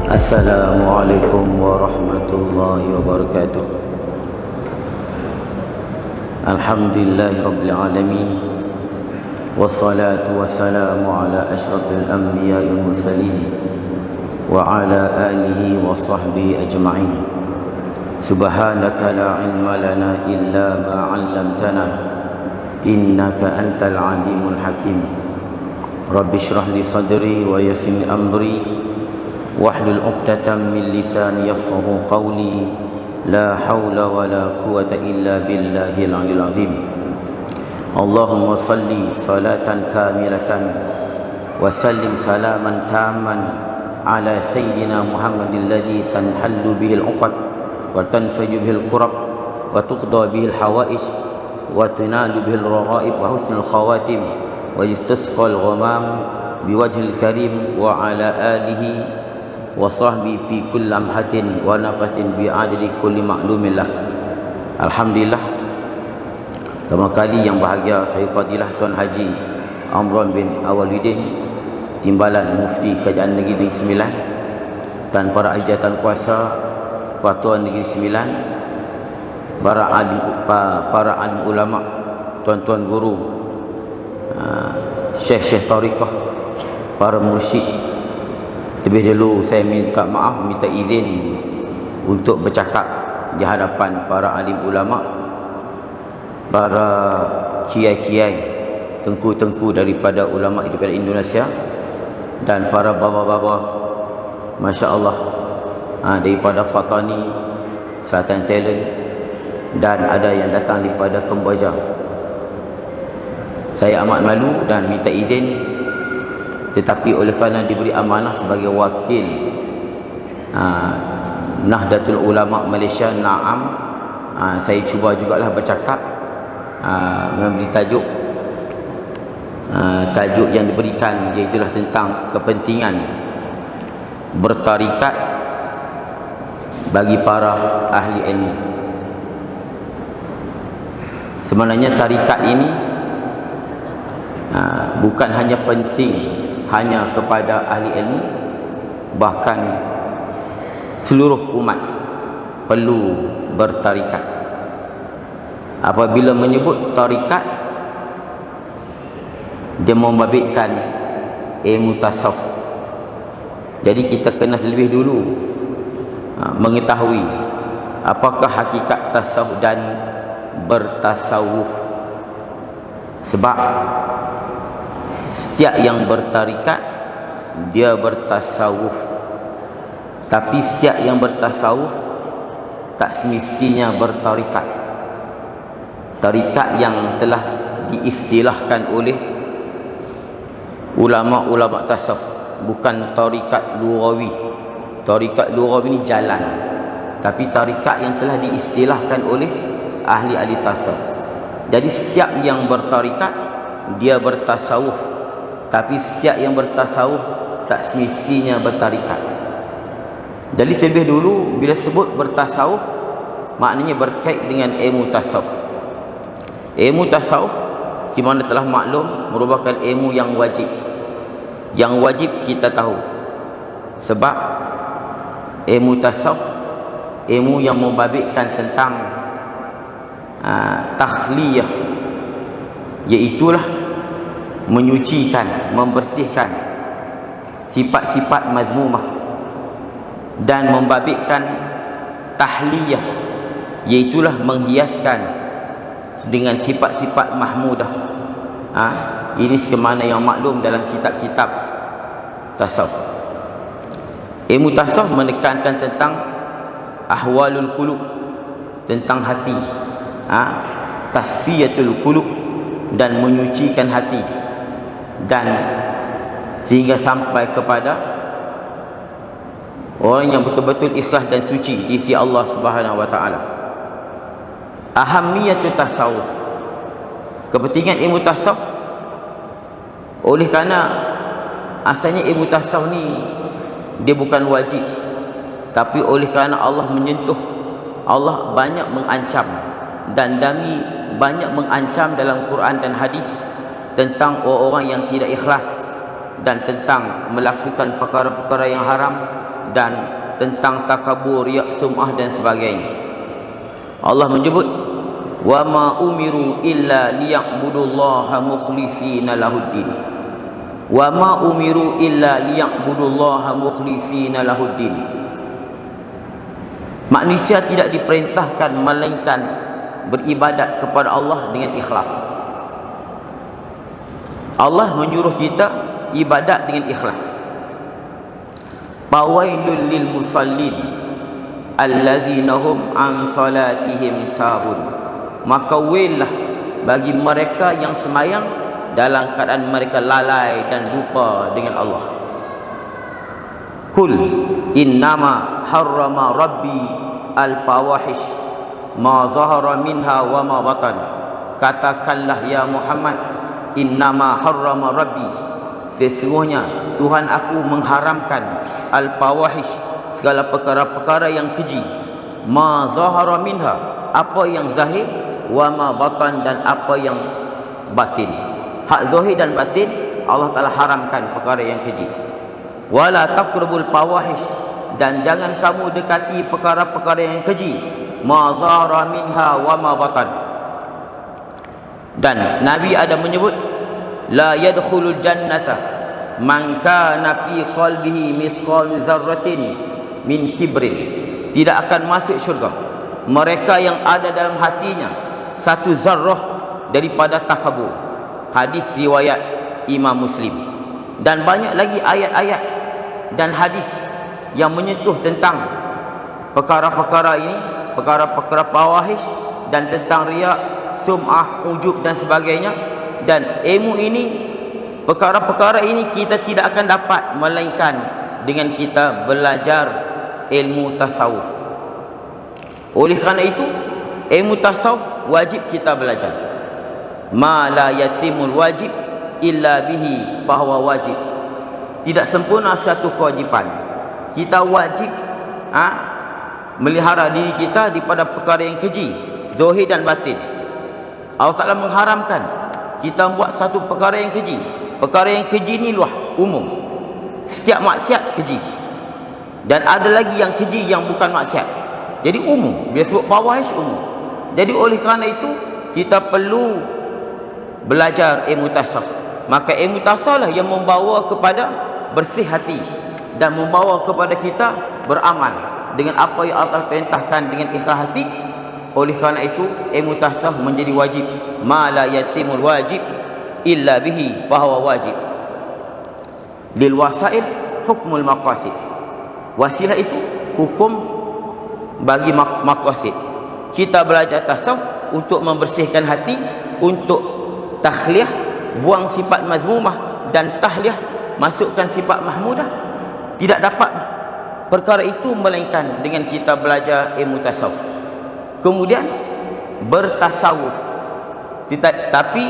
Assalamualaikum warahmatullahi wabarakatuh. Alhamdulillahi rabbil alamin. Wassalatu wassalamu ala asyrafil anbiya'i wal mursalin wa ala alihi wa sahbihi ajma'in. Subhanaka la ilma lana illa ma 'allamtana innaka antal alimul hakim. Rabbi shrah li sadri wa yassir li amri wahlul 'uqdatam min lisani yafqahu qawli. La haula wa la quwwata illa billahil 'aliyyil 'azim. Allahumma salli salatan kamilatan wa sallim salaman tamman ala sayyidina Muhammadil ladzi tanhallu bihil 'uqad wa tanfaju bihil qurab wa tuqda bihil hawaij wa tunalu bihil raghaib wa husnul khawatim wa yastasqal ghamam biwajhil karim wa ala alihi wa sahbi fi kulli lamhatin wa nafasin bi adli kulli ma'lumin lak. Alhamdulillah, pertama kali yang bahagia saya Fadilah Tuan Haji Amran bin Awaludin, Timbalan Mufti Kerajaan Negeri Sembilan, dan para ahli jawatan kuasa Fatwa Negeri Sembilan, para alim ulama, tuan-tuan guru, syekh-syekh tariqah, para mursyid. Lebih dulu saya minta maaf, minta izin untuk bercakap di hadapan para alim ulama, para kiai-kiai, tengku-tengku daripada ulama daripada Indonesia, dan para baba-baba, Masya Allah, daripada Fatani, Selatan Talent, dan ada yang datang daripada Kemboja. Saya amat malu dan minta izin, tetapi oleh kerana diberi amanah sebagai wakil Nahdlatul Ulama Malaysia, Naam, saya cuba jugalah bercakap, memberi tajuk yang diberikan, iaitulah tentang kepentingan bertarikat bagi para ahli ilmu. Sebenarnya tarikat ini bukan hanya penting hanya kepada ahli ilmu, bahkan seluruh umat perlu bertarikat. Apabila menyebut tarikat, dia membabitkan ilmu tasawuf. Jadi kita kena lebih dulu mengetahui apakah hakikat tasawuf dan bertasawuf. Sebab setiap yang bertarikat dia bertasawuf, tapi setiap yang bertasawuf tak semestinya bertarikat. Tarikat yang telah diistilahkan oleh ulama-ulama tasawuf bukan tarikat lughawi. Tarikat lughawi ini jalan, tapi tarikat yang telah diistilahkan oleh ahli-ahli tasawuf. Jadi setiap yang bertarikat dia bertasawuf, tapi setiap yang bertasawuf tak semestinya bertarikat. Jadi terlebih dulu bila sebut bertasawuf, maknanya berkait dengan ilmu tasawuf. Ilmu tasawuf di mana telah maklum merupakan ilmu yang wajib. Yang wajib kita tahu. Sebab ilmu tasawuf ilmu yang membabitkan tentang takhliyah, iaitulah menyucikan, membersihkan sifat-sifat mazmumah, dan membabitkan tahliyah, iaitulah menghiaskan dengan sifat-sifat mahmudah. Ini sebagaimana yang maklum dalam kitab-kitab tasawuf. Ilmu tasawuf menekankan tentang ahwalul qulub, tentang hati, tasfiyatul qulub, dan menyucikan hati, dan sehingga sampai kepada orang yang betul-betul ikhlas dan suci di sisi Allah Subhanahu wa taala. Ahamiyatut tasawuf, kepentingan ilmu tasawuf, oleh kerana asalnya ilmu tasawuf ni dia bukan wajib, tapi oleh kerana Allah menyentuh, Allah banyak mengancam, dan Nabi banyak mengancam dalam Quran dan hadis tentang orang-orang yang tidak ikhlas dan tentang melakukan perkara-perkara yang haram, dan tentang takabur, riya, sum'ah dan sebagainya. Allah menyebut wa ma umiru illa liya'budullaha mukhlishina lahuddin. Wa ma umiru illa liya'budullaha mukhlishina lahuddin. Manusia tidak diperintahkan melainkan beribadat kepada Allah dengan ikhlas. Allah menyuruh kita ibadat dengan ikhlas. Fawailul lil musallin allazina hum an salatihim sahun. Maka waillah bagi mereka yang sembahyang dalam keadaan mereka lalai dan lupa dengan Allah. Qul innama harrama rabbi al-fawahish ma zahara minha wa ma batan. Katakanlah ya Muhammad, innama harrama rabbi, sesungguhnya Tuhan aku mengharamkan al-fawahish, segala perkara-perkara yang keji, ma zahara minha, apa yang zahir, wa ma batan, dan apa yang batin. Hak zahir dan batin Allah Ta'ala haramkan perkara yang keji. Wala taqrabul fawahish, dan jangan kamu dekati perkara-perkara yang keji, ma zahara minha wa ma batan. Dan Nabi ada menyebut la yadkhulul jannata man kana fi qalbihi misqalu dzarratin min kibrin. Tidak akan masuk syurga mereka yang ada dalam hatinya satu zarrah daripada takabur. Hadis riwayat Imam Muslim. Dan banyak lagi ayat-ayat dan hadis yang menyentuh tentang perkara-perkara ini, perkara-perkara fawahish, dan tentang riya, sum'ah, ujub dan sebagainya. Dan ilmu ini, perkara-perkara ini kita tidak akan dapat melainkan dengan kita belajar ilmu tasawuf. Oleh kerana itu, ilmu tasawuf wajib kita belajar. Ma la yatimul wajib illa bihi bahwa wajib. Tidak sempurna satu kewajipan. Kita wajib melihara diri kita daripada perkara yang keji, zahir dan batin. Allah Ta'ala mengharamkan kita buat satu perkara yang keji. Perkara yang keji ni luah, umum. Setiap maksiat keji. Dan ada lagi yang keji yang bukan maksiat. Jadi umum. Bila sebut fawahish umum. Jadi oleh kerana itu kita perlu belajar ilmu tasawuf. Maka ilmu tasawuf lah yang membawa kepada bersih hati dan membawa kepada kita beramal dengan apa yang Allah perintahkan dengan ikhlas hati. Oleh kerana itu ilmu tasawuf menjadi wajib. Ma la yatimul wajib illa bihi bahwa wajib. Lil wasail hukmul maqasid. Wasilah itu hukum bagi maqasid. Kita belajar tasawuf untuk membersihkan hati, untuk takhliyah, buang sifat mazmumah, dan tahliyah, masukkan sifat mahmudah. Tidak dapat perkara itu melainkan dengan kita belajar ilmu tasawuf. Kemudian bertasawuf. Tapi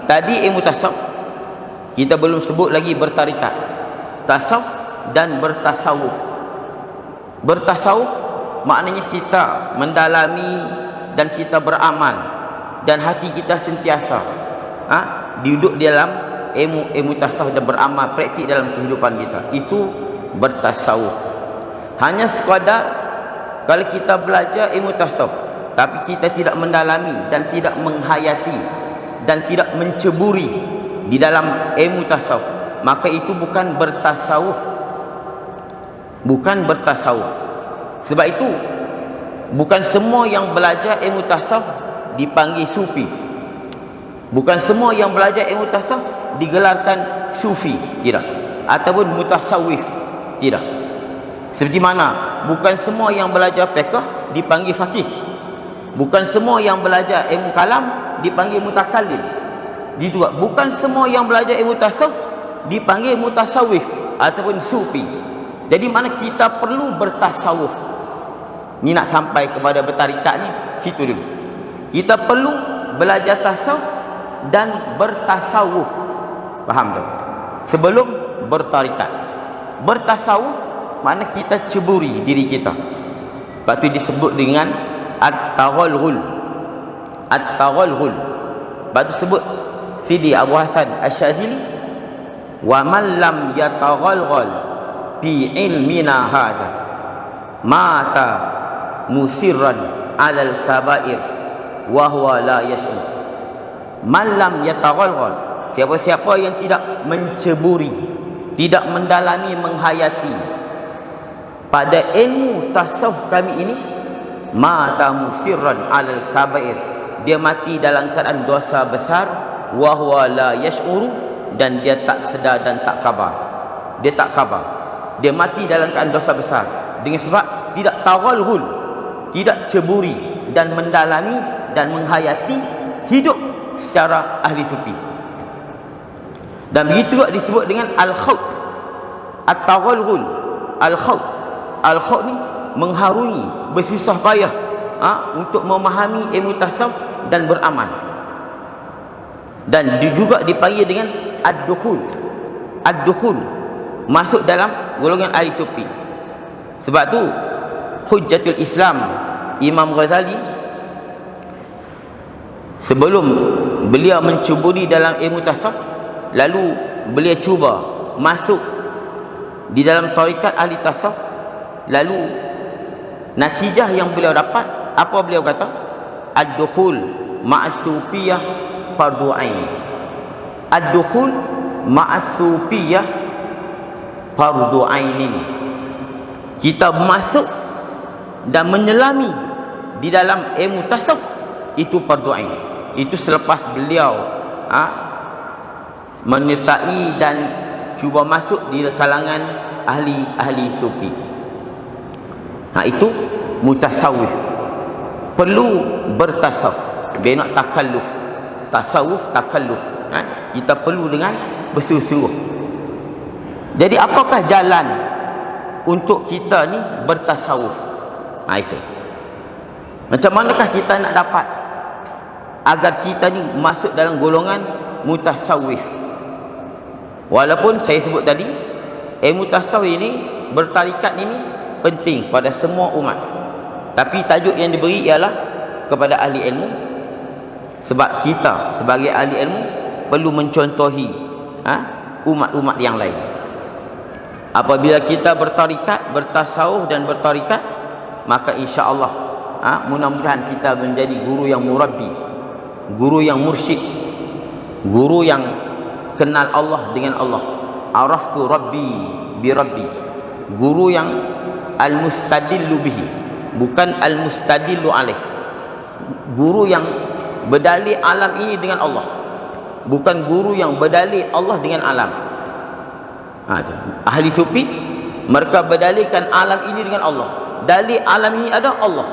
tadi ilmu tasawuf kita belum sebut lagi bertarikat. Tasawuf dan bertasawuf. Bertasawuf maknanya kita mendalami dan kita beramal dan hati kita sentiasa duduk dalam ilmu tasawuf dan beramal praktik dalam kehidupan kita. Itu bertasawuf. Hanya sekadar kalau kita belajar ilmu tasawuf tapi kita tidak mendalami dan tidak menghayati dan tidak menceburi di dalam ilmu tasawuf, maka itu bukan bertasawuf. Bukan bertasawuf. Sebab itu bukan semua yang belajar ilmu tasawuf dipanggil sufi. Bukan semua yang belajar ilmu tasawuf digelarkan sufi, tidak. Ataupun mutasawwif, tidak. Seperti mana bukan semua yang belajar fiqh dipanggil faqih. Bukan semua yang belajar ilmu kalam dipanggil mutakallim. Bukan semua yang belajar ilmu tasawuf dipanggil mutasawwif ataupun sufi. Jadi mana kita perlu bertasawuf. Ni nak sampai kepada bertarikat ni, situ dulu. Kita perlu belajar tasawuf dan bertasawuf. Faham tak? Sebelum bertarikat. Bertasawuf makna kita ceburi diri kita. Lepas tu disebut dengan at-taghalghul. At-taghalghul. Lepas tu sebut Sidi Abu Hasan Asy-Syadzili wa man lam yataghalghal fi ilmina hadza mata musirran 'alal kaba'ir wa huwa la yash'ur. Man lam yataghalghal, siapa-siapa yang tidak menceburi, tidak mendalami, menghayati pada ilmu tasawuf kami ini, mata musirran 'alal kaba'ir, dia mati dalam keadaan dosa besar, wa huwa la yash'uru, dan dia tak sedar dan tak khabar. Dia tak khabar. Dia mati dalam keadaan dosa besar dengan sebab tidak taghalghul, tidak ceburi dan mendalami dan menghayati hidup secara ahli sufi. Dan begitu juga disebut dengan al-khawt, at-taghalghul, al-khawt. Al-khawt ni mengharungi, bersusah payah untuk memahami ilmu tasawuf dan beramal. Dan juga dipanggil dengan ad-dukhul. Ad-dukhul, masuk dalam golongan ahli sufi. Sebab tu Hujjatul Islam Imam Ghazali, sebelum beliau mencuburi dalam ilmu tasawuf, lalu beliau cuba masuk di dalam tarikat ahli tasawuf, lalu natijah yang beliau dapat, apa beliau kata? Ad-dukhul ma'as sufiyah fardu ain. Ad-dukhul ma'as sufiyah fardu ainin. Kita masuk dan menyelami di dalam ilmu tasawuf, itu fardu ain. Itu selepas beliau menyertai dan cuba masuk di kalangan ahli sufi. Itu mutasawwif, perlu bertasawuf, dia nak takalluf. Tasawuf takalluf, kita perlu dengan bersungguh-sungguh. Jadi apakah jalan untuk kita ni bertasawuf? Itu macam manakah kita nak dapat agar kita ni masuk dalam golongan mutasawwif? Walaupun saya sebut tadi, ilmu tasawuf ini, bertarikat ini penting pada semua umat, tapi tajuk yang diberi ialah kepada ahli ilmu. Sebab kita sebagai ahli ilmu perlu mencontohi umat-umat yang lain. Apabila kita bertarikat, bertasawuf dan bertarikat, maka insya-Allah mudah-mudahan kita menjadi guru yang murabbi, guru yang mursyid, guru yang kenal Allah dengan Allah. Araftu rabbi bi rabbi, guru yang al-mustadillu bihi, bukan al-mustadillu alaih. Guru yang berdalil alam ini dengan Allah, bukan guru yang berdalil Allah dengan alam. Ahli sufi, mereka berdalilkan alam ini dengan Allah. Dalil alam ini ada Allah.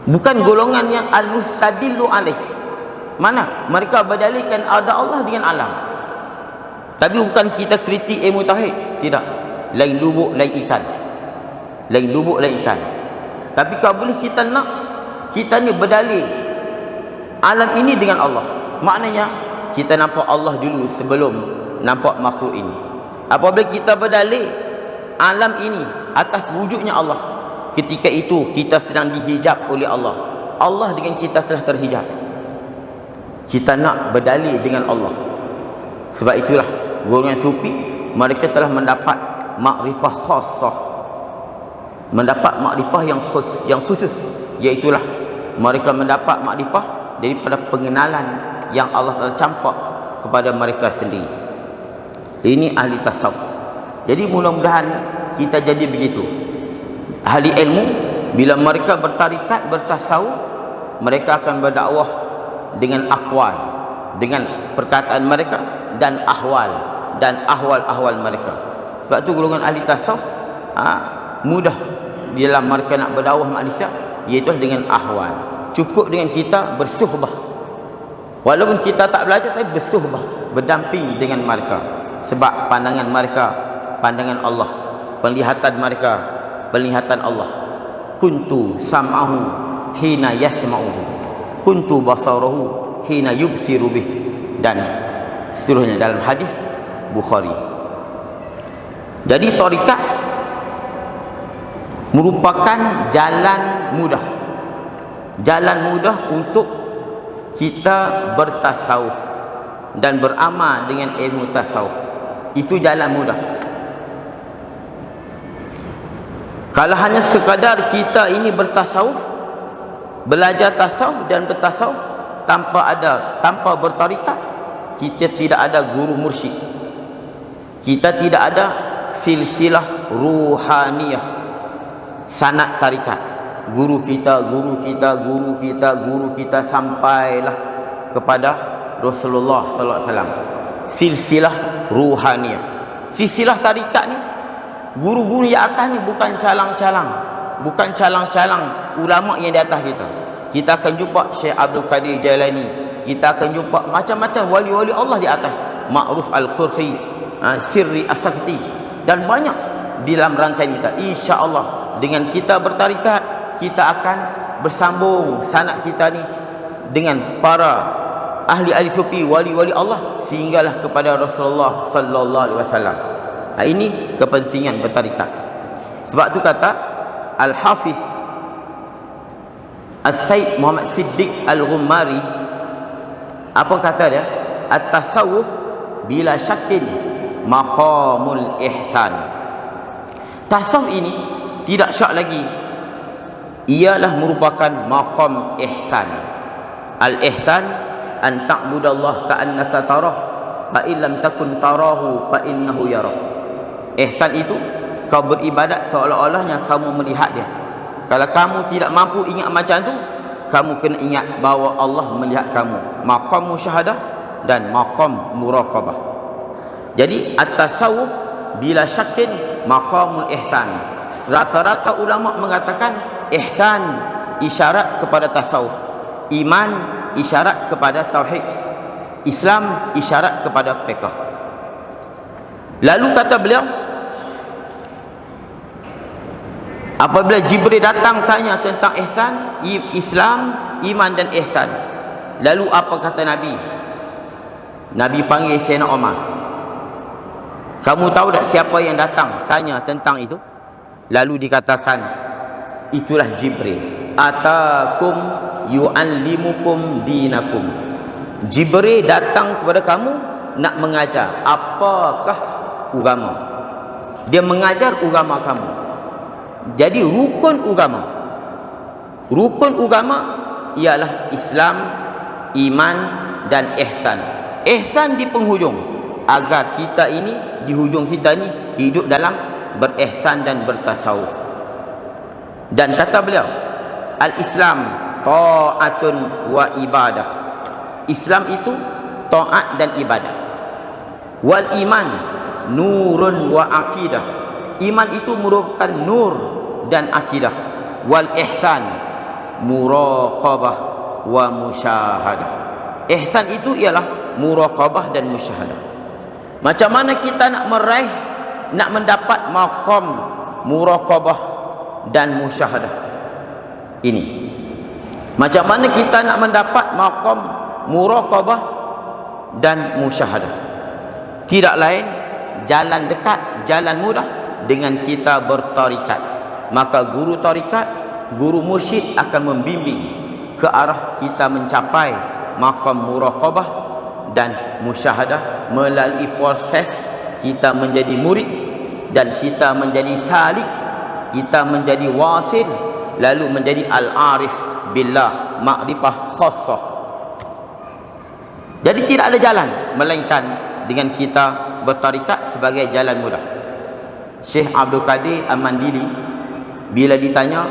Bukan golongan yang al-mustadillu alaih. Mana mereka berdalilkan ada Allah dengan alam. Tapi bukan kita kritik ilmu tauhid, tidak. Lain lubuk lain ikan, lain lubuk lain ikan. Tapi kalau boleh kita nak kita ni berdalil alam ini dengan Allah, maknanya kita nampak Allah dulu sebelum nampak makhluk ini. Apabila kita berdalil alam ini atas wujudnya Allah, ketika itu kita sedang dihijab oleh Allah. Allah dengan kita telah terhijab. Kita nak berdalil dengan Allah. Sebab itulah golongan sufi, mereka telah mendapat makrifah khassah, mendapat makrifah yang khusus, iaitulah mereka mendapat makrifah daripada pengenalan yang Allah telah campak kepada mereka sendiri. Ini ahli tasawuf. Jadi mudah-mudahan kita jadi begitu. Ahli ilmu, bila mereka bertarikat, bertasawuf, mereka akan berdakwah dengan aqwal, dengan perkataan mereka, dan ahwal, dan ahwal-ahwal mereka. Sebab tu golongan ahli tasawuf mudah bila mereka nak berdakwah manusia, iaitu dengan ahwal. Cukup dengan kita bersuhbah, walaupun kita tak belajar, tapi bersuhbah, berdamping dengan mereka. Sebab pandangan mereka pandangan Allah, penglihatan mereka penglihatan Allah. Kuntu sam'ahu hina yasma'uhu, kuntu basarahu hina yubsiru bih, dan seterusnya dalam hadis Bukhari. Jadi tarikat merupakan jalan mudah, jalan mudah untuk kita bertasawuf. dan beramal dengan ilmu tasawuf. Itu jalan mudah. Kalau hanya sekadar kita ini bertasawuf, belajar tasawuf dan bertasawuf tanpa bertarikat, kita tidak ada guru mursyid, kita tidak ada silsilah ruhaniyah, sanad tarikat, guru kita sampailah kepada Rasulullah sallallahu alaihi wasallam. Silsilah ruhaniyah, silsilah tarikat ni, guru-guru yang atas ni bukan calang-calang ulama yang di atas kita. Kita akan jumpa Syekh Abdul Qadir Jailani, kita akan jumpa macam-macam wali-wali Allah di atas, Ma'ruf Al-Qurhi, Sirri As-Sakti, dan banyak di dalam rangkaian kita. Insya-Allah dengan kita bertarikat, kita akan bersambung sanad kita ni dengan para ahli-ahli sufi, wali-wali Allah, sehinggalah kepada Rasulullah sallallahu alaihi wasallam. Ini kepentingan bertarikat. Sebab tu kata Al-Hafiz As-Sayyid Muhammad Siddiq Al-Ghummari, apa kata dia? At-tasawuf bila syakin maqamul ihsan. Tasawuf ini tidak syak lagi, ialah merupakan maqam ihsan. Al-ihsan an ta'budallah ka'annaka tarah fa in lam takun tarahu fa innahu yarah. Ihsan itu kau beribadat seolah-olahnya kamu melihat dia. Kalau kamu tidak mampu ingat macam tu, kamu kena ingat bahawa Allah melihat kamu. Maqam musyahadah dan maqam muraqabah. Jadi at-tasawuf bila syakin maqamul ihsan. Rata-rata ulama mengatakan ihsan isyarat kepada tasawuf, iman isyarat kepada tauhid, Islam isyarat kepada fiqh. Lalu kata beliau, apabila Jibril datang tanya tentang ihsan, Islam, iman dan ihsan, lalu apa kata Nabi? Nabi panggil Sayyidina Umar. Kamu tahu tak siapa yang datang tanya tentang itu? Lalu dikatakan, itulah Jibril. Atakum yu'allimukum dinakum. Jibril datang kepada kamu nak mengajar apakah agama. Dia mengajar agama kamu. Jadi rukun agama ialah Islam, iman dan ihsan. Ihsan di penghujung, agar kita ini di hujung kita ini hidup dalam berihsan dan bertasawuf. Dan kata beliau, al-Islam ta'atun wa ibadah. Islam itu taat dan ibadah. Wal iman nurun wa akidah. Iman itu merupakan nur dan akidah. Wal ihsan muraqabah wa musyahadah. Ihsan itu ialah muraqabah dan musyahadah. Macam mana kita nak meraih, nak mendapat maqam muraqabah dan musyahadah ini? Macam mana kita nak mendapat maqam muraqabah dan musyahadah? Tidak lain, jalan dekat, jalan mudah dengan kita bertarikat. Maka guru tarikat, guru mursyid akan membimbing ke arah kita mencapai maqam muraqabah dan musyahadah melalui proses kita menjadi murid dan kita menjadi salik, kita menjadi wasil, lalu menjadi al-arif billah, makrifah khassah. Jadi tidak ada jalan melainkan dengan kita bertarikat sebagai jalan mudah. Syekh Abdul Qadir Al-Mandili bila ditanya,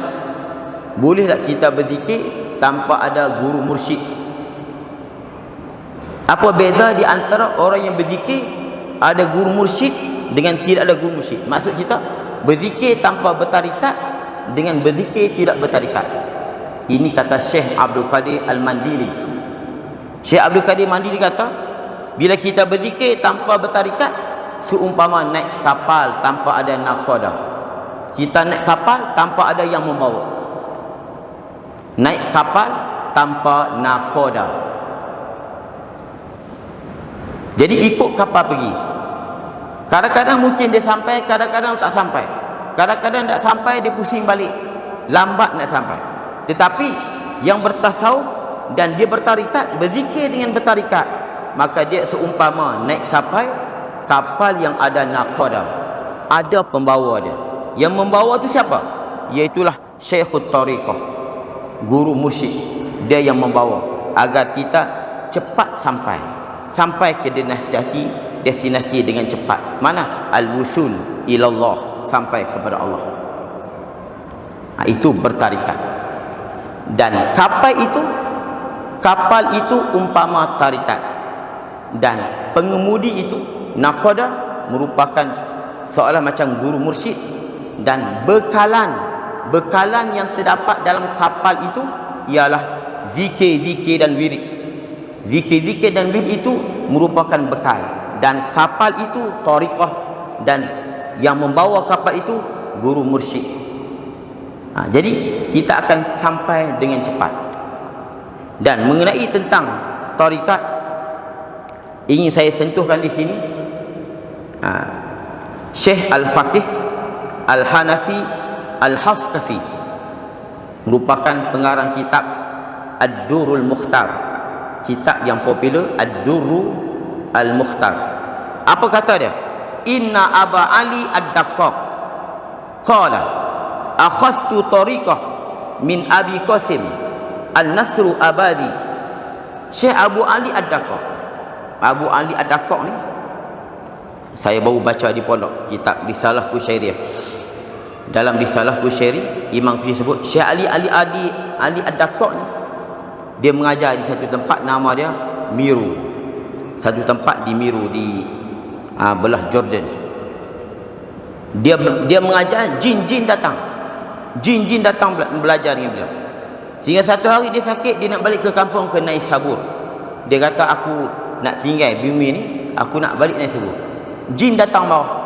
boleh tak kita berzikir tanpa ada guru mursyid? Apa beza di antara orang yang berzikir ada guru mursyid dengan tidak ada guru mursyid? Maksud kita, berzikir tanpa bertarikat dengan berzikir tidak bertarikat. Ini kata Syekh Abdul Qadir Al-Mandili. Syekh Abdul Qadir Al-Mandili kata, bila kita berzikir tanpa bertarikat, seumpama naik kapal tanpa ada nakoda. Kita naik kapal tanpa ada yang membawa. Naik kapal tanpa nakoda. Jadi ikut kapal pergi. Kadang-kadang mungkin dia sampai, kadang-kadang tak sampai. Kadang-kadang tak sampai, dia pusing balik, lambat nak sampai. Tetapi yang bertasawuf dan dia bertarikat, berzikir dengan bertarikat, maka dia seumpama naik kapal yang ada nakoda, ada pembawa dia. Yang membawa tu siapa? Iaitulah Syekhut Tariqah, guru mursyid. Dia yang membawa agar kita cepat sampai ke destinasi dengan cepat. Mana? Al-wusul ilallah, sampai kepada Allah. Itu bertarikat. Dan kapal itu umpama tarikat, dan pengemudi itu nakoda merupakan seolah macam guru mursyid, dan bekalan yang terdapat dalam kapal itu ialah zikir dan wirid. Zikir dan wirid itu merupakan bekal, dan kapal itu tariqah, dan yang membawa kapal itu guru mursyid. Jadi kita akan sampai dengan cepat. Dan mengenai tentang tarikat, ingin saya sentuhkan di sini. Syekh Al-Faqih Al-Hanafi Al-Haskafi merupakan pengarang kitab Ad-Durrul Mukhtar, kitab yang popular Ad-Durrul Al-Mukhtar. Apa kata dia? Inna Aba Ali Ad-Daqqaq qala akhastu tariqah min Abi Qasim An-Nasru Abadi. Syekh Abu Ali Ad-Daqqaq. Abu Ali Ad-Daqqaq ni saya baru baca di pondok kitab Risalah Kusyairiyah. Dalam Risalah Kusyairi, Imam Kusyairi sebut Syekh Ali Ad-Daqqaq ni, dia mengajar di satu tempat nama dia Miru. Satu tempat di Miru, di belah Jordan. Dia mengajar, jin-jin datang belajar dengan beliau. Sehingga satu hari dia sakit, dia nak balik ke kampung, ke Naisabur. Dia kata, aku nak tinggal bumi ni, aku nak balik Naisabur. Jin datang bawah.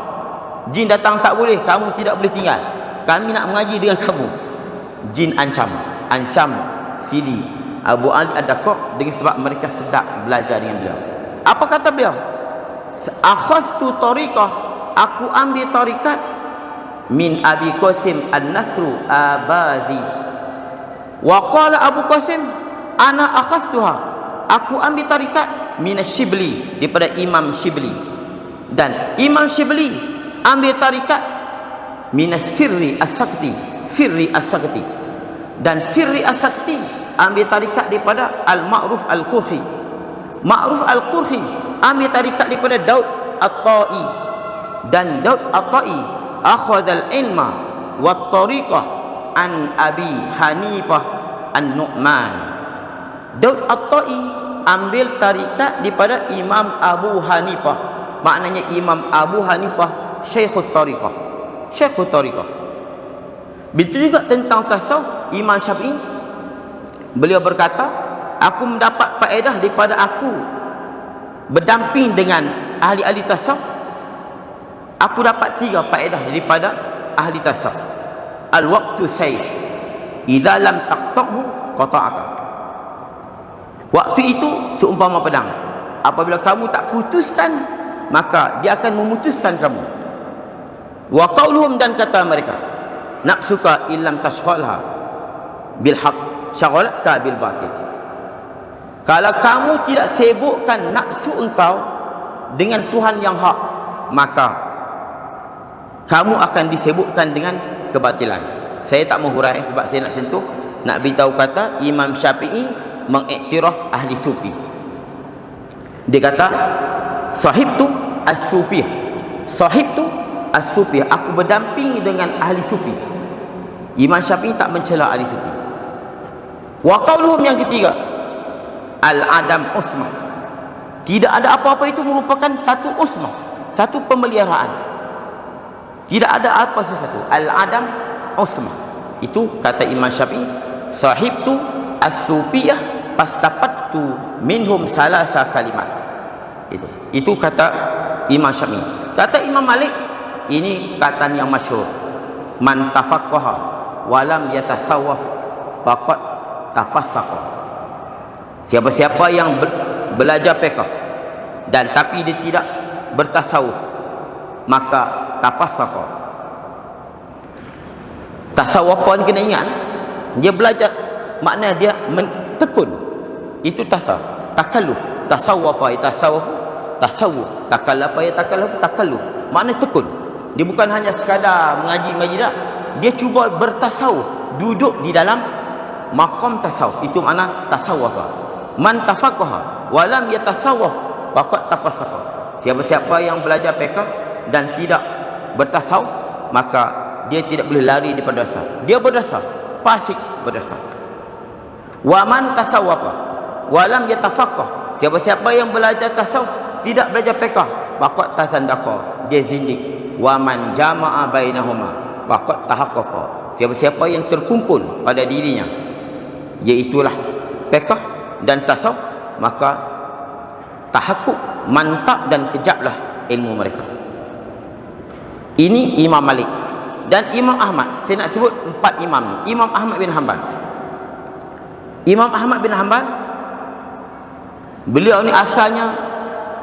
Jin datang, tak boleh, kamu tidak boleh tinggal, kami nak mengaji dengan kamu. Jin ancam Sidi Abu Ali Ad-Daqqaq dengan sebab mereka sedap belajar dengan beliau. Apa kata beliau? Akhastu tariqah, aku ambil tarikat min Abi Qasim An-Nasru Abazi. Wa qala Abu Qasim ana akhastuha, aku ambil tarikat min Shibli, daripada Imam Shibli. Dan Imam Shibli ambil tarikat min Sirri As-Sakti, dan Sirri As-Sakti ambil tarikat daripada Al-Ma'ruf Al-Qurhi. Ma'ruf Al-Qurhi ambil tarikat daripada Daud At-Ta'i, dan Daud At-Ta'i akhadha al-ilma wa tariqah an Abi Hanifah An-Nu'man. Daud At-Ta'i ambil tarikat daripada Imam Abu Hanifah. Maknanya Imam Abu Hanifah Syekhut Tariqah. Begitu juga tentang tasawuf, Imam Syafi'i, beliau berkata, aku mendapat faedah daripada aku berdamping dengan ahli-ahli tasawuf. Aku dapat 3 faedah daripada ahli tasawuf. Al-waqtu sayf, idza lam taqta'hu qata'aka. Waktu itu seumpama pedang, apabila kamu tak putuskan, maka dia akan memutuskan kamu. Wa qauluhum, dan kata mereka, nafsuka illam tashghalha bil haqq shaghalatka bil batil. Kalau kamu tidak sibukkan nafsu engkau dengan Tuhan yang hak, maka kamu akan disibukkan dengan kebatilan. Saya tak mau hurai sebab saya nak sentuh, nak beritahu kata Imam Syafi'i mengiktiraf ahli sufi. Dia kata, sahib tu as-sufiyah, aku berdamping dengan ahli sufi. Imam Syafi'i tak mencela ahli sufi. Wa qauluhum, yang ketiga, al-adam usmah, tidak ada apa-apa itu merupakan satu usmah, satu pemeliharaan. Tidak ada apa sesuatu. Al-adam usmah, itu kata Imam Syafi'i, sahib tu as-sufiyah pastapattu minhum salasa kalimat. Itu kata Imam Syafi'i. Kata Imam Malik, ini kata yang masyhur, man tafaqqaha walam yatasawwaf faqad tafassaqa. Siapa-siapa yang belajar fiqh dan tapi dia tidak bertasawuf, maka tafassaqa. Tasawuf ni kena ingat, dia belajar, maknanya dia tekun. Itu tasawuf, takalluf. tasawwafa yatasawwafu tasawwuf, takallafa yatakallafu takalluf. Makna tekun. Dia bukan hanya sekadar mengaji dah. Dia cuba bertasawuf, duduk di dalam maqam tasawuf. Itu makna tasawwafa. Man tafaqaha wa lam yatasawwaf faqad tafassaqa. Siapa-siapa yang belajar fiqh dan tidak bertasawuf, maka dia tidak boleh lari daripada dosa. Dia berdosa, fasik berdosa. Wa man tasawwafa wa lam yatafaqah. Siapa-siapa yang belajar tasawuf tidak belajar fiqh, faqad tasandaqa, dia zindik. Wa man jama'a bainahuma faqad tahaqqaqa. Siapa-siapa yang terkumpul pada dirinya iaitulah fiqh dan tasawuf, maka tahakkuk, mantap dan kejaplah ilmu mereka. Ini Imam Malik. Dan Imam Ahmad, saya nak sebut 4 imam. Imam Ahmad bin Hanbal. Imam Ahmad bin Hanbal, beliau ni asalnya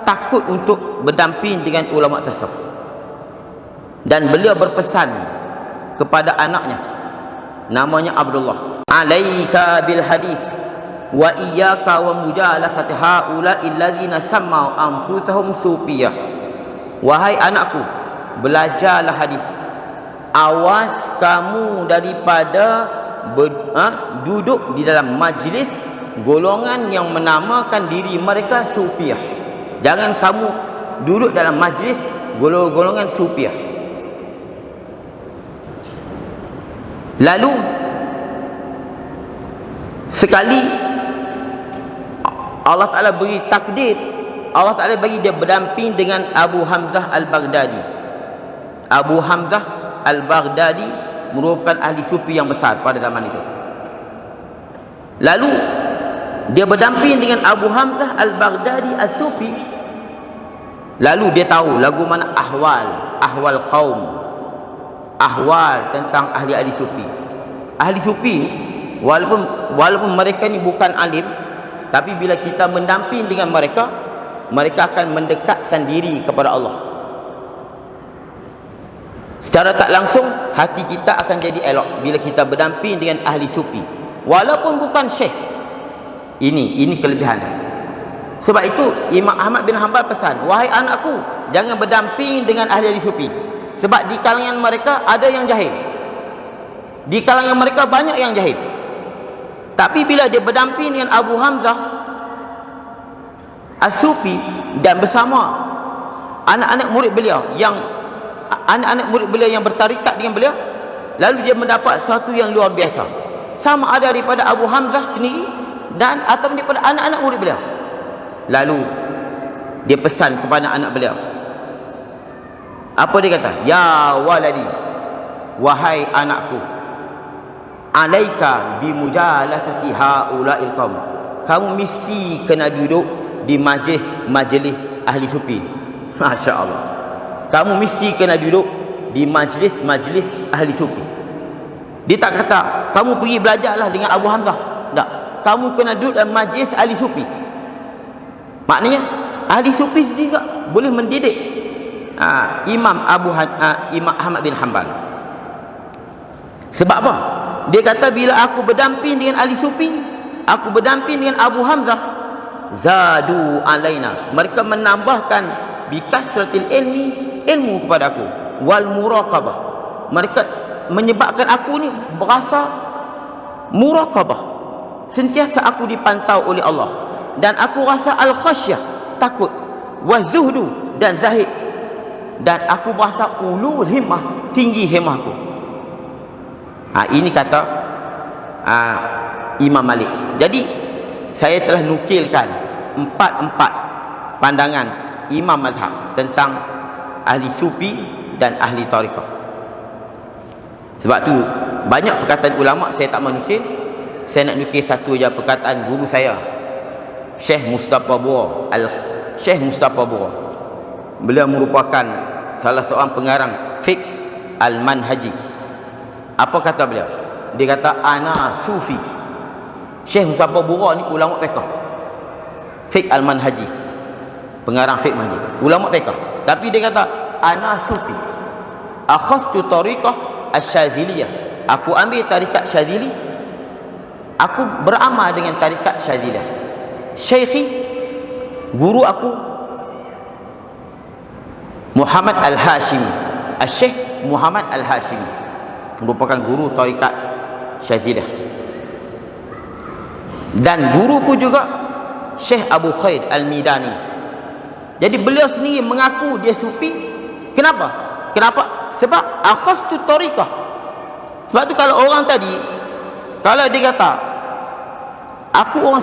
takut untuk berdamping dengan ulama tasawuf. Dan beliau berpesan kepada anaknya, namanya Abdullah, alaika bil hadis wa iyyaka wa mujalasati haula'i allazina sammau anfusahum sufiyah. Wahai anakku, belajarlah hadis. Awas kamu daripada duduk di dalam majlis golongan yang menamakan diri mereka sufiyah. Jangan kamu duduk dalam majlis golongan sufiyah. Lalu sekali Allah Ta'ala beri takdir, Allah Ta'ala bagi dia berdamping dengan Abu Hamzah Al-Baghdadi. Abu Hamzah Al-Baghdadi merupakan ahli sufi yang besar pada zaman itu. Lalu dia berdamping dengan Abu Hamzah Al-Baghdadi As-Sufi. Lalu dia tahu lagu mana ahwal kaum, ahwal tentang ahli-ahli sufi. Ahli sufi ni walaupun mereka ni bukan alim, tapi bila kita mendamping dengan mereka, mereka akan mendekatkan diri kepada Allah. Secara tak langsung hati kita akan jadi elok bila kita berdamping dengan ahli sufi, walaupun bukan syekh. Ini kelebihan. Sebab itu Imam Ahmad bin Hanbal pesan, wahai anakku, jangan berdamping dengan ahli sufi. Sebab di kalangan mereka ada yang jahil. Di kalangan mereka banyak yang jahil. Tapi bila dia berdamping dengan Abu Hamzah As-Sufi dan bersama anak-anak murid beliau yang bertarikat dengan beliau, lalu dia mendapat sesuatu yang luar biasa. Sama ada daripada Abu Hamzah sendiri dan atau daripada anak-anak murid beliau. Lalu dia pesan kepada anak beliau. Apa dia kata? Ya waladi, wahai anakku, alaika bimujalasati haula'il qaum. Kamu mesti kena duduk di majlis ahli sufi. Masya-Allah. Kamu mesti kena duduk di majlis ahli sufi. Dia tak kata kamu pergi belajarlah dengan Abu Hamzah. Tak. Kamu kena duduk dalam majlis ahli sufi. Maknanya ahli sufi juga boleh mendidik Imam Ahmad bin Hanbal. Sebab apa? Dia kata bila aku berdamping dengan ahli sufi, aku berdamping dengan Abu Hamzah, zadu alaina, mereka menambahkan bikasratil ilmu kepada aku, wal muraqabah, mereka menyebabkan aku ni berasa muraqabah, sentiasa aku dipantau oleh Allah, dan aku rasa al-khasyah, takut, wa zuhdu, dan zahid, dan aku berasa ulul himmah, tinggi himmahku. Ini kata Imam Malik. Jadi saya telah nukilkan empat pandangan imam mazhab tentang ahli sufi dan ahli tariqah. Sebab tu banyak perkataan ulama saya tak menukil. Saya nak nukil satu je perkataan guru saya, Syekh Mustafa Bura. Syekh Mustafa Bura, beliau merupakan salah seorang pengarang fiqh al-manhaji. Apa kata beliau? Dia kata ana sufi. Syekh Mustafa Bura ni ulama fiqh, fiqh al-manhaji, pengarang fiqh manhaji, ulama fiqh. Tapi dia kata ana sufi, akhastu tariqah asy-syadziliyah, aku ambil tarikat Syadzili, aku beramal dengan tarikat Syadziliyah. Syekhi Guru aku Muhammad Al-Hashimi, Syekh Muhammad Al-Hashimi, merupakan guru tarikat Syazilah. Dan guruku juga Syekh Abu Khair Al-Midani. Jadi beliau sendiri mengaku dia sufi. Kenapa? Sebab akhastu tariqah. Sebab tu kalau orang tadi, kalau dia kata aku orang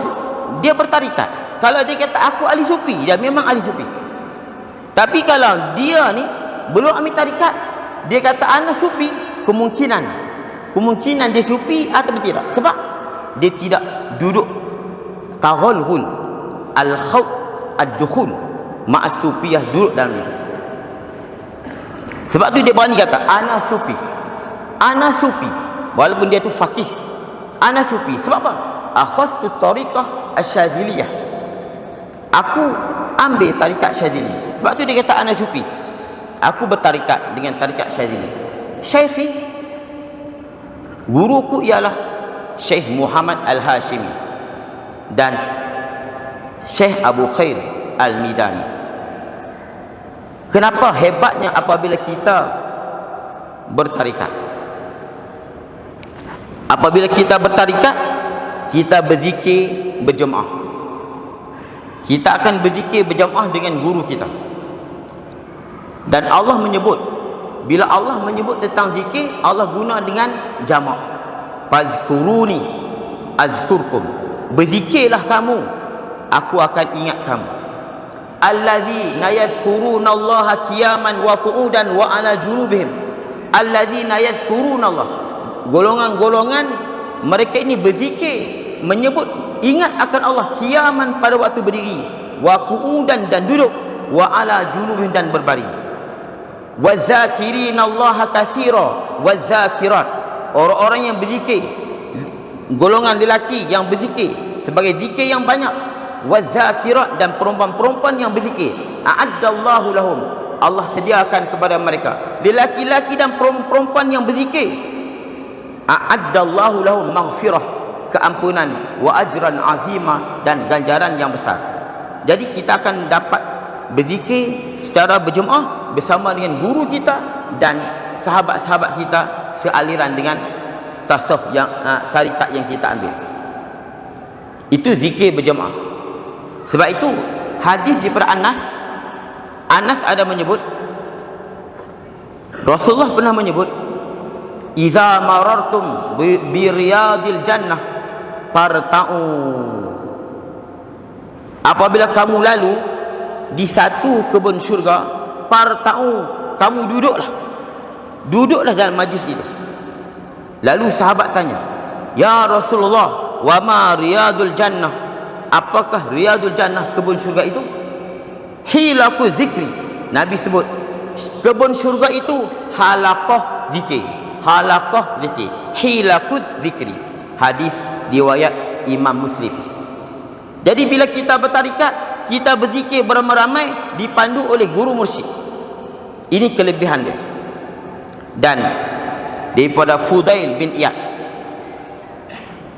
dia bertarikat, kalau dia kata aku ahli sufi, dia memang ahli sufi. Tapi kalau dia ni belum ambil tarikat, dia kata ana sufi, kemungkinan dia sufi atau tidak. Sebab dia tidak duduk taghalghul al-khawf ad-dukhul ma'as sufiyah, duduk dalam itu. Sebab tu dia berani kata ana sufi, walaupun dia tu faqih. Ana sufi. Sebab apa? Akhastu tariqah asy-syadziliyah, aku ambil tarikat Syadzili. Sebab tu dia kata ana sufi, aku bertarikat dengan tarikat Syadzili. Syekhi, guruku ialah Syekh Muhammad Al-Hashimi dan Syekh Abu Khair Al-Midani. Kenapa hebatnya apabila kita bertarikat? Apabila kita bertarikat, kita berzikir berjemaah. Kita akan berzikir berjemaah dengan guru kita. Dan Allah menyebut, bila Allah menyebut tentang zikir, Allah guna dengan jamak. Fazkuruni azkurkum. Berzikirlah kamu, aku akan ingat kamu. Allazina yazkurunallaha qiyaman wa qu'udan wa ala junubihim. Allazina yazkurunallah. Golongan-golongan mereka ini berzikir, menyebut, ingat akan Allah qiyaman pada waktu berdiri, wa qu'udan dan duduk, wa ala junubihim dan berbaring. Wa zakirinallaha katsira wa zakirat. Orang-orang yang berzikir, golongan lelaki yang berzikir sebagai zikir yang banyak. Wazakirat, dan perempuan-perempuan yang berzikir. A'addallahu lahum, Allah sediakan kepada mereka, lelaki-laki dan perempuan yang berzikir. A'addallahu lahum maghfirah, keampunan, wa ajran azima, dan ganjaran yang besar. Jadi kita akan dapat berzikir secara berjemaah bersama dengan guru kita dan sahabat-sahabat kita sealiran dengan tasawuf yang tarikat yang kita ambil. Itu zikir berjemaah. Sebab itu hadis daripada Anas ada menyebut, Rasulullah pernah menyebut, iza marartum bi riyadil jannah farta'u. Apabila kamu lalu di satu kebun syurga, farta'u, kamu duduklah dalam majlis itu. Lalu sahabat tanya, ya Rasulullah, wa ma riyadul jannah, apakah riyadul jannah, kebun syurga itu? Hilaku zikri, Nabi sebut kebun syurga itu halaqah zikir, hilaku zikri. Hadis riwayat Imam Muslim. Jadi bila kita bertarikat, kita berzikir beramai-ramai, dipandu oleh guru mursyid. Ini kelebihan dia. Dan daripada Fudail bin Iyad,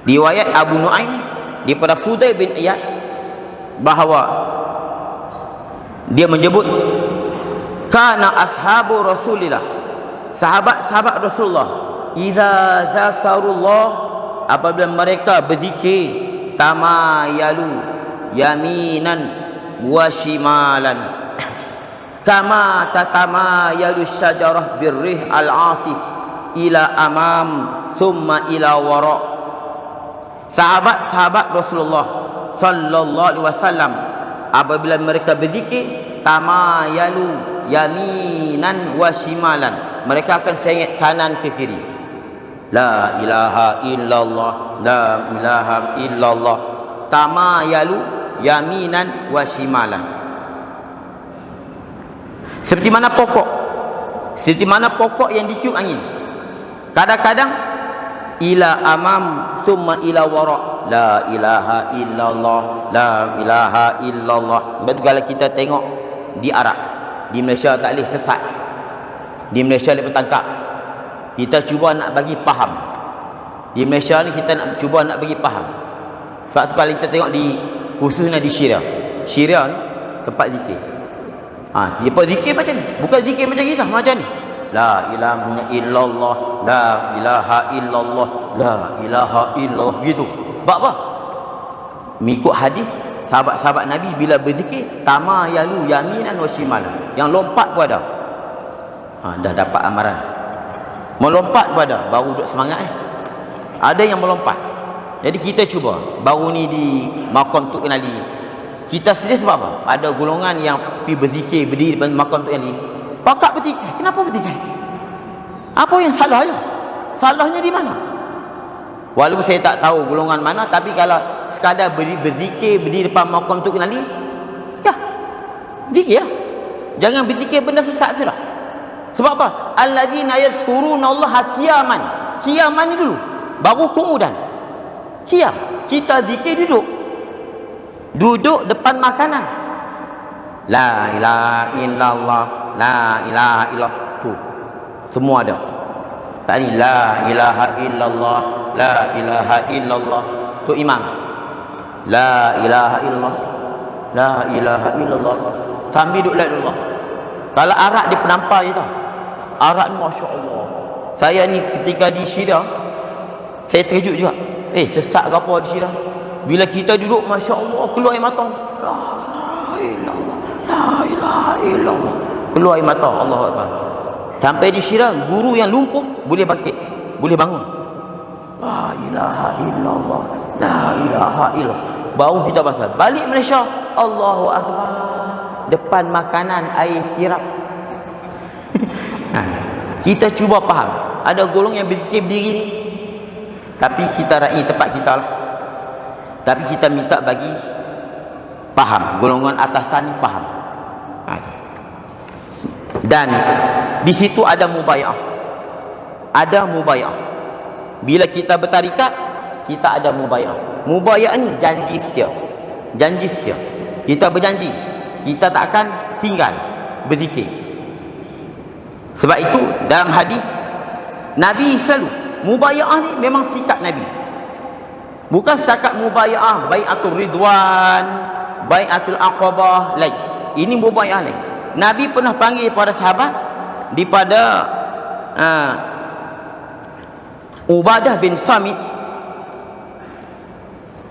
riwayat Abu Nuaim daripada Fudail bin Iyad, bahawa dia menyebut, kana ashabu Rasulillah, sahabat-sahabat Rasulullah, iza zakarullah, apabila mereka berzikir, tamayalu yaminan wa shimalan, kama tatamayalu syajarah birrih al-asif ila amam summa ila wara. Sahabat-sahabat Rasulullah sallallahu alaihi wasallam apabila mereka berzikir, tamayalu yaminan wa shimalan, mereka akan sengit kanan ke kiri. La ilaha illallah, la ilaha illallah. Tamayalu yaminan wa shimalan. Seperti mana pokok yang ditiup angin. Kadang-kadang ila amam summa ila wara. La ilaha illallah, la ilaha illallah. Betul kalau kita tengok di Arab, di Malaysia tak boleh sesat. Di Malaysia boleh bertangkap. Kita cuba nak bagi faham. Di Malaysia ni kita nak cuba nak bagi faham. Sebab tu kalau kita tengok di, khususnya di Syria ni tempat zikir. Dia buat zikir macam ni, bukan zikir macam kita, macam ni. La ilaha illallah, la ilaha illallah, la ilaha illallah, gitu. Sebab apa? Mengikut hadis sahabat-sahabat Nabi bila berzikir, tamayalu yaminan wa shimalan. Yang lompat pun ada. Dah dapat amaran. Melompat pun ada, baru duduk semangat Ada yang melompat. Jadi kita cuba. Baru ni di Maqam Tok Kenali, kita sedih sebab apa? Ada golongan yang pergi berzikir, berdiri di Maqam Tok Kenali, pakak bertikai. Kenapa bertikai? Apa yang salahnya? Salahnya di mana? Walaupun saya tak tahu golongan mana, tapi kalau sekadar berzikir, berdiri depan Maqam Tok Kenali, ya, zikir lah. Jangan berzikir benda sesat sudah. Sebab apa? Alladzina yazkuruna Allah qiyaman. Qiyaman ni dulu, baru qu'udan. Qiyam, kita zikir duduk depan makanan. La ilaha illallah, la ilaha illallah, tu semua ada. Tak ni la ilaha illallah, la ilaha illallah, tu imam. La ilaha illallah, la ilaha illallah, sambil duduk la ilallah. Kalau arak dia penampar je tau. Arak ni masya-Allah. Saya ni ketika di Syirah, saya terkejut juga. Sesak ke apa di Syirah? Bila kita duduk, masya-Allah, keluar air mata. La ilaha illallah, la ilaha illallah, keluar air mata. Allahu Akbar. Sampai di Syirah, guru yang lumpuh boleh bangkit, boleh bangun. La ilaha illallah, la ilaha illallah. Baru kita pasal balik Malaysia, Allahu Akbar, depan makanan air sirap. Kita cuba faham. Ada golong yang berzikir berdiri ni, tapi kita raih tempat kita lah. Tapi kita minta bagi faham, golongan atasan ni faham. Dan di situ ada mubayaah. Ada mubayaah. Bila kita bertarikat, kita ada mubayaah. Mubayaah ni janji setia. Janji setia. Kita berjanji kita tak akan tinggal berzikir. Sebab itu dalam hadis Nabi selalu, mubayaah ni memang sikap Nabi. Bukan setakat mubayaah bai'atul ridwan, bai'atul aqabah lain. Ini mubayaah lain. Nabi pernah panggil para sahabat daripada Ubadah bin Samit.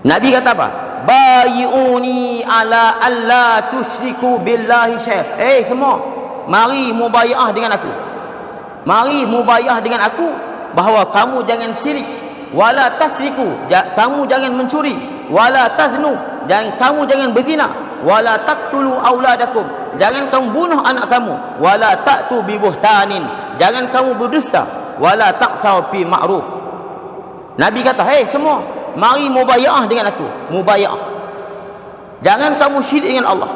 Nabi kata apa? Bayi'uni ala alla tusyriku billahi syai'. Semua, mari mubayaah dengan aku. Mari mubayaah dengan aku bahawa kamu jangan syirik, wala tasriku, kamu jangan mencuri, wala taznu, kamu jangan berzina, wala taqtulu auladakum, jangan kamu bunuh anak kamu, wala ta'tu bi buhtanin, jangan kamu berdusta, wala taqsaw fi ma'ruf. Nabi kata, semua, mari mubayaah dengan aku. Mubayaah. Jangan kamu syirik dengan Allah,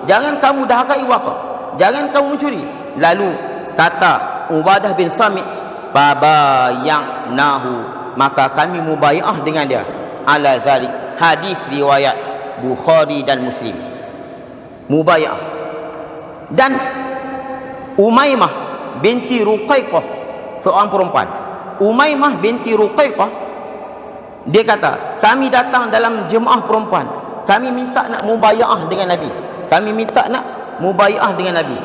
jangan kamu dahaka ibu bapa, jangan kamu mencuri. Lalu kata Ubadah bin Samit, babaya'nahu, maka kami mubayaah dengan dia ala zalik. Hadis riwayat Bukhari dan Muslim. Mubayaah. Dan Umaymah binti Ruqaiqah, seorang perempuan, Umaymah binti Ruqaiqah, dia kata, kami datang dalam jemaah perempuan, kami minta nak mubayaah dengan Nabi. Kami minta nak mubayaah dengan Nabi.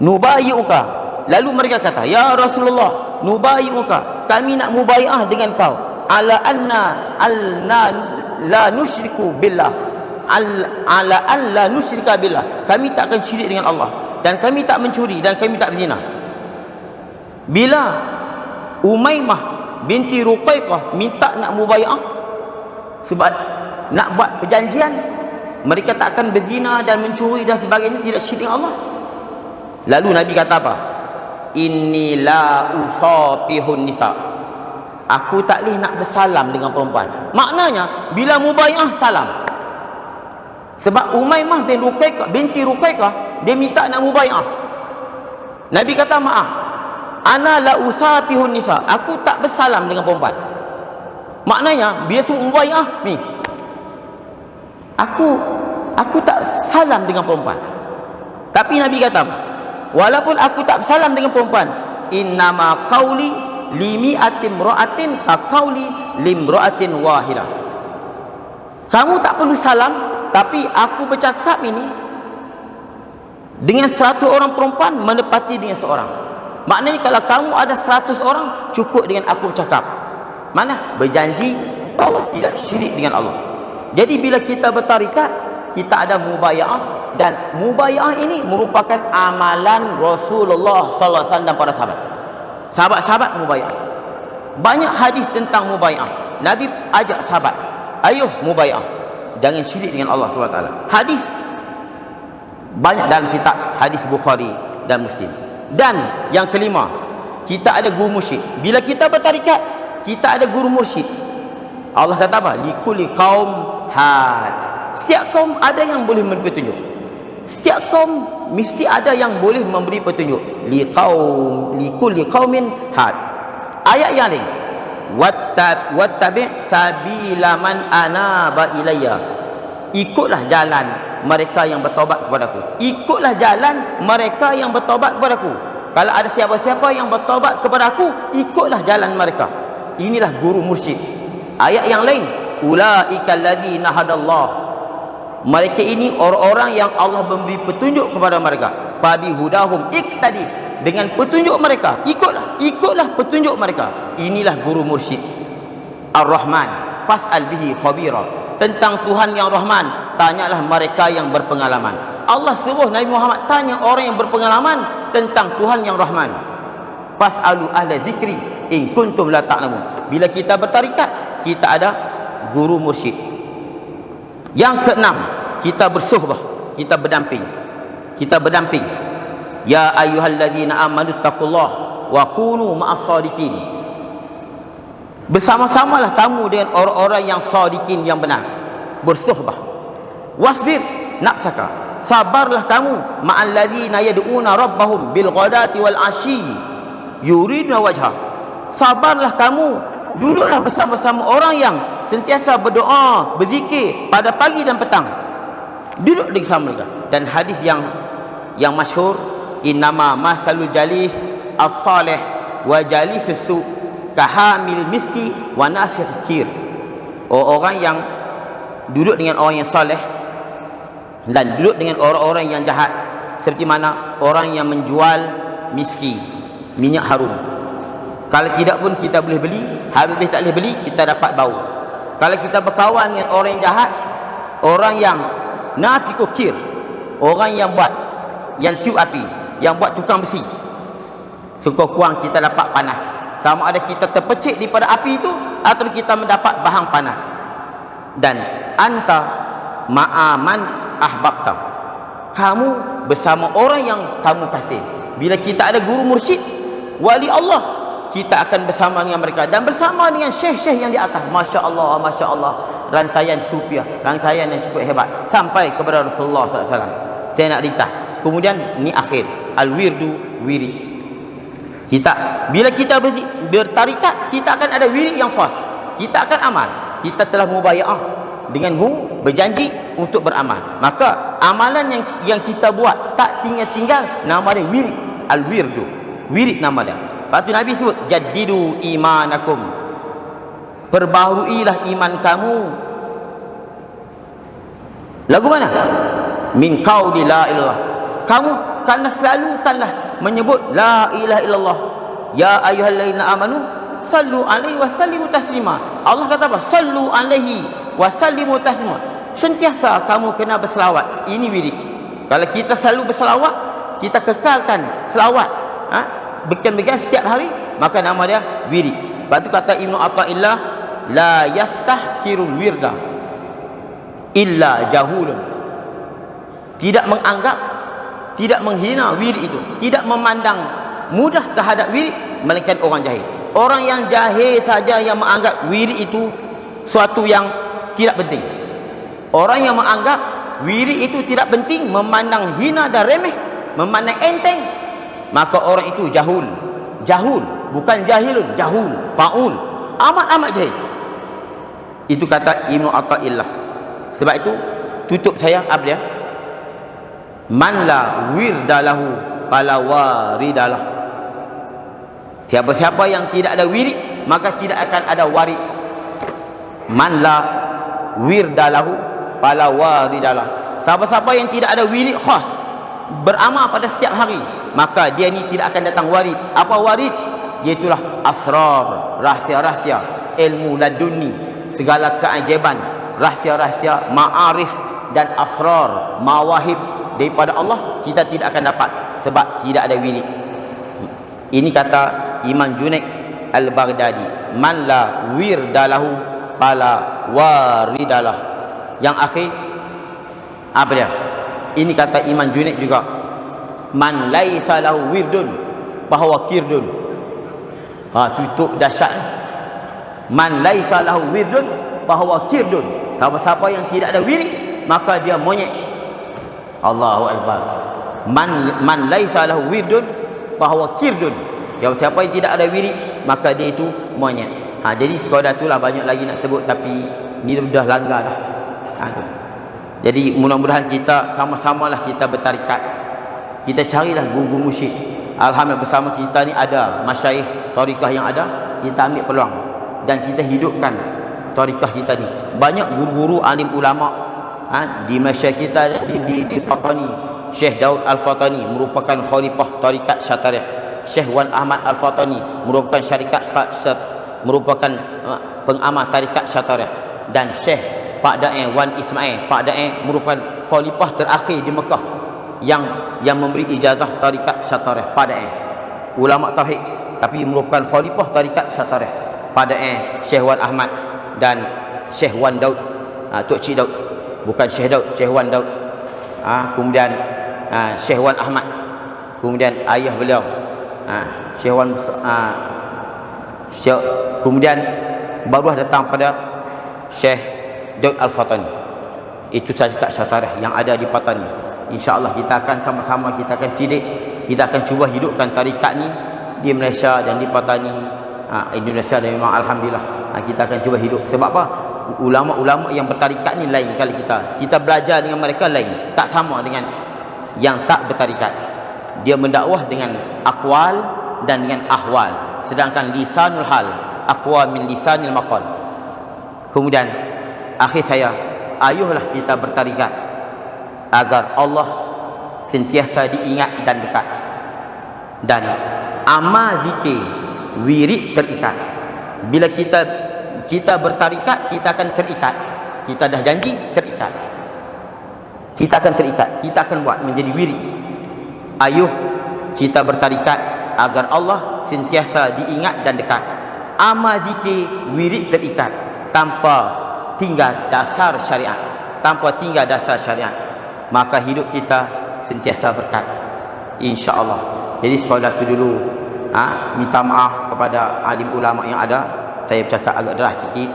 Nubayyuka. Lalu mereka kata, ya Rasulullah, nubayyuka, kami nak mubayaah dengan kau ala anna la nusyriku billah, ala an la nusyrika billah, kami tak akan syirik dengan Allah, dan kami tak mencuri, dan kami tak berzina. Bila Umaymah binti Ruqaiqah minta nak mubayaah, sebab nak buat perjanjian mereka tak akan berzina dan mencuri dan sebagainya, tidak syirik dengan Allah. Lalu Nabi kata apa? Inni la usafihun nisa, aku tak boleh nak bersalam dengan perempuan. Maknanya bila mubayaah salam. Sebab Umaymah binti Ruqaiqah, dia minta nak mubayaah. Nabi kata, maaf, ana la usafihun nisa, aku tak bersalam dengan perempuan. Maknanya bila suruh mubayaah ni, aku tak salam dengan perempuan. Tapi Nabi kata, walaupun aku tak salam dengan perempuan, innama qauli limi'atin ra'atin ka qauli limra'atin wahidah. Kamu tak perlu salam Tapi aku bercakap ini dengan 100 orang perempuan menepati dengan seorang. Maknanya kalau kamu ada 100 orang, cukup dengan aku bercakap. Mana? Berjanji Allah tidak syirik dengan Allah. Jadi bila kita bertarikat, kita ada mubaya'ah, dan mubaya'ah ini merupakan amalan Rasulullah sallallahu alaihi wasallam dan para sahabat. Sahabat-sahabat mubaya'ah. Banyak hadis tentang mubaya'ah. Nabi ajak sahabat, ayo mubaya'ah, jangan syirik dengan Allah SWT. Hadis banyak dalam kitab hadis Bukhari dan Muslim. Dan yang kelima, kita ada guru mursyid. Bila kita bertarikat, kita ada guru mursyid. Allah kata apa? Likulli qaum had. Setiap kaum ada yang boleh memberi petunjuk. Setiap kaum mesti ada yang boleh memberi petunjuk. Likulli qaumin had. Ayat yang lain, wattabi' sabila man anaba ilayya. Ikutlah jalan mereka yang bertaubat kepadaku. Ikutlah jalan mereka yang bertaubat kepadaku. Kalau ada siapa-siapa yang bertaubat kepadaku, ikutlah jalan mereka. Inilah guru mursyid. Ayat yang lain, ulaika alladzina hadallah. Mereka ini orang-orang yang Allah memberi petunjuk kepada mereka. Fabi hudahum iqtadi. Dengan petunjuk mereka, ikutlah petunjuk mereka. Inilah guru mursyid. Ar-Rahman, fas'al bihi khabira. Tentang Tuhan yang Rahman, tanyalah mereka yang berpengalaman. Allah suruh Nabi Muhammad tanya orang yang berpengalaman tentang Tuhan yang Rahman. Fas'alu ahla zikri in kuntum la ta'lamun. Bila kita bertarikat, kita ada guru mursyid. Yang keenam, kita bersuhbah, kita berdamping. Ya ayyuhalladzina amanu taqullah wa kunu ma'as shadiqin. Bersama-samalah kamu dengan orang-orang yang shadiqin, yang benar. Bersuhbah. Wasbir nafsaka. Sabarlah kamu ma'al ladzina yad'una rabbahum bil ghadati wal ashi yuriduna wajha. Sabarlah kamu, duduklah bersama-sama orang yang sentiasa berdoa, berzikir pada pagi dan petang. Duduk bersama mereka. Dan hadis yang masyhur, innama masalul jalis as-salih wa jalis as-su kahamil miski wa nafikh kir. Orang yang duduk dengan orang yang saleh dan duduk dengan orang-orang yang jahat, seperti mana orang yang menjual miski, minyak harum. Kalau tidak pun kita boleh beli, habis tak boleh beli, kita dapat bau. Kalau kita berkawan dengan orang yang jahat, orang yang nafikh kir, orang yang buat, yang tiup api, yang buat tukang besi, sekurang-kurang kita dapat panas. Sama ada kita terpecik daripada api itu atau kita mendapat bahan panas. Dan anta ma'aman ahbabta. Kamu bersama orang yang kamu kasih. Bila kita ada guru mursyid, wali Allah, kita akan bersama dengan mereka dan bersama dengan syekh-syekh yang di atas. Masya Allah, Masya Allah. Rantaian sufiah, rantaian yang cukup hebat sampai kepada Rasulullah SAW. Saya nak ringkas. Kemudian ni akhir, al-wirdu, wirid. Bila kita bertarikat, kita akan ada wirid yang khas. Kita akan amal. Kita telah mubaya'ah dengan guru, berjanji untuk beramal. Maka amalan yang kita buat tak tinggal-tinggal, nama dia wirid, al-wirdu. Wirid nama dia. Lepas tu Nabi sebut, jaddidu imanakum. Perbaharuilah iman kamu. Lagu mana? Min qauli la ilallah. Kamu selalukanlah menyebut la ilaha illallah. Ya ayyuhallazina amanu sallu alaihi wa sallimu taslima. Allah kata apa? Sallu alaihi wa sallimu taslima. Sentiasa kamu kena berselawat. Ini wirid. Kalau kita selalu berselawat, kita kekalkan selawat, bekan-bekan setiap hari, maka nama dia wirid. Lepas tu kata Ibnu Athaillah, la yastahkirul wirda illa jahulun. Tidak menganggap, tidak menghina wirid itu, tidak memandang mudah terhadap wirid, melainkan orang jahil. Orang yang jahil saja yang menganggap wirid itu suatu yang tidak penting. Orang yang menganggap wirid itu tidak penting, memandang hina dan remeh, memandang enteng, maka orang itu jahul. Jahul, bukan jahilun, jahul, faul, amat-amat jahil. Itu kata Ibnu Athaillah. Sebab itu tutup saya apa dia? Man la wirdalahu fala waridalah. Siapa-siapa yang tidak ada wirid, maka tidak akan ada warid. Man la wirdalahu fala waridalah. Siapa-siapa yang tidak ada wirid khas beramal pada setiap hari, maka dia ni tidak akan datang warid. Apa warid? Iaitulah asrar, rahsia-rahsia, ilmu laduni, segala keajaiban, rahsia-rahsia, ma'arif dan asrar, mawahib daripada Allah, kita tidak akan dapat sebab tidak ada wirid. Ini kata Imam Junaid Al-Baghdadi, man la wirdalahu fala waridalah. Yang akhir apa dia? Ini kata Imam Junaid juga, man laisa lahu wirdun bahawa kirdun. Tutup dahsyat. Man laisa lahu wirdun bahawa kirdun. Siapa-siapa yang tidak ada wirid, maka dia monyet. Allahu akbar. Man laisa lahu wirdun bahawa kirdun. Siapa-siapa yang tidak ada wirid, maka dia itu monyet. Jadi sekadar itulah, banyak lagi nak sebut tapi ni dah langgar dah. Jadi mudah-mudahan kita sama-samalah kita bertarikat. Kita carilah guru-guru musyrik. Alhamdulillah bersama kita ni ada masyayikh tarikah yang ada, kita ambil peluang dan kita hidupkan tarikah kita ni. Banyak guru-guru alim ulama di Malaysia kita, di Fatani. Syekh Daud Al-Fatani merupakan khalifah tarikat Syatariah. Syekh Wan Ahmad Al-Fatani merupakan merupakan pengamal tarikat Syatariah. Dan Syekh Pak Da'i Wan Ismail Pak Da'i merupakan khalifah terakhir di Mekah yang memberi ijazah tarikat Syatariah. Pak Da'i ulama tauhid tapi merupakan khalifah tarikat Syatariah. Pak Da'i, Syekh Wan Ahmad dan Syekh Wan Daud, Tok Cik Daud, bukan Syekh Daud, Syekh Wan Daud. Kemudian Syekh Wan Ahmad, kemudian ayah beliau Syekh Wan, kemudian barulah datang pada Syekh Daud Al-Fatani. Itu tarikat Syatariah yang ada di Patani. InsyaAllah kita akan sama-sama, kita akan sidik, kita akan cuba hidupkan tarikat ni di Malaysia dan di Patani, Indonesia. Dan memang Alhamdulillah kita akan cuba hidup. Sebab apa? Ulama-ulama yang bertarikat ni lain kali kita belajar dengan mereka lain, tak sama dengan yang tak bertarikat. Dia mendakwah dengan aqwal dan dengan ahwal, sedangkan lisanul hal aqwa min lisanil maqal. Kemudian akhir saya, ayuhlah kita bertarikat agar Allah sentiasa diingat dan dekat, dan amal zikir wirid terikat. Bila kita bertarikat, kita akan terikat. Kita dah janji, terikat. Kita akan terikat, kita akan buat menjadi wirid. Ayuh kita bertarikat agar Allah sentiasa diingat dan dekat. Amal zikir wirid terikat tanpa tinggal dasar syariat, tanpa tinggal dasar syariat, maka hidup kita sentiasa berkat, insya-Allah. Jadi sekadar itu dulu, minta maaf kepada alim ulama yang ada, saya bercakap agak deras sikit,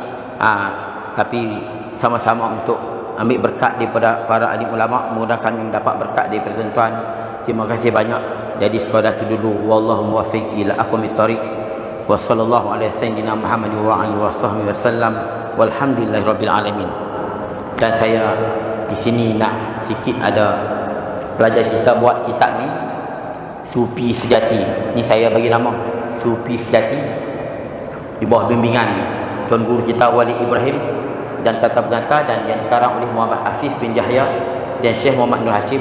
tapi sama-sama untuk ambil berkat daripada para alim ulama, mudah kami mendapat berkat daripada tuan-tuan. Terima kasih banyak. Jadi sekadar itu dulu, wallahu muwaffiq ila aqwamit thariq, wa sallallahu alaihi sayyidina Muhammad wa alihi wasallam, walhamdulillahirabbil alamin. Dan saya di sini nak sikit ada pelajar kita buat kitab ni, Sufi Sejati. Ni saya bagi nama Sufi Sejati di bawah bimbingan Tuan Guru kita Walid Ibrahim dan kata pengantar, dan yang dikarang oleh Muhammad Afif bin Yahya dan Syekh Muhammad Nur Hashim.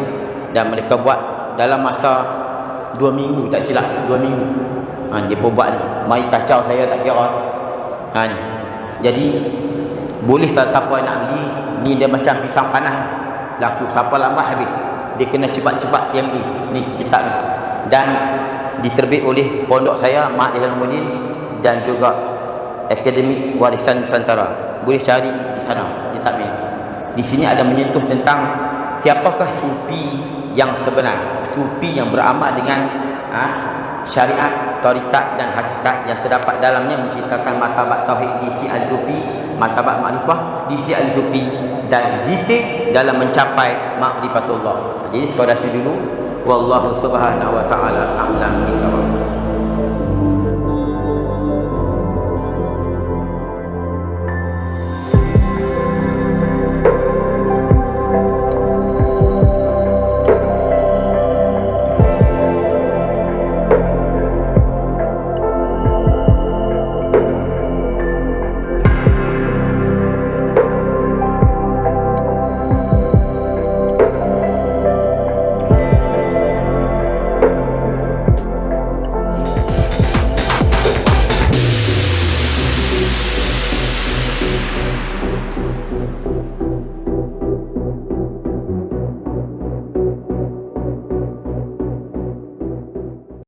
Dan mereka buat dalam masa 2 minggu, tak silap 2 minggu. Dia pun buat ni, mai kacau saya tak kira. Ni jadi boleh siapa nak beli ni, dia macam pisang panas laku, siapa lambat habis, dia kena cepat-cepat dia beli ni kitab ni. Dan diterbit oleh pondok saya Mahat Jalaluddin dan juga Akademik Warisan Nusantara. Boleh cari di sana kitab ni. Di sini ada menyentuh tentang siapakah sufi yang sebenar, sufi yang beramal dengan syariat, tarikat dan hakikat yang terdapat dalamnya, menceritakan martabat tauhid di sisi al-sufi, martabat makrifah di sisi al-sufi, dan zikir dalam mencapai makrifatullah. Jadi sekadar itu dulu, wallahu subhanahu wa ta'ala a'lam bishawab.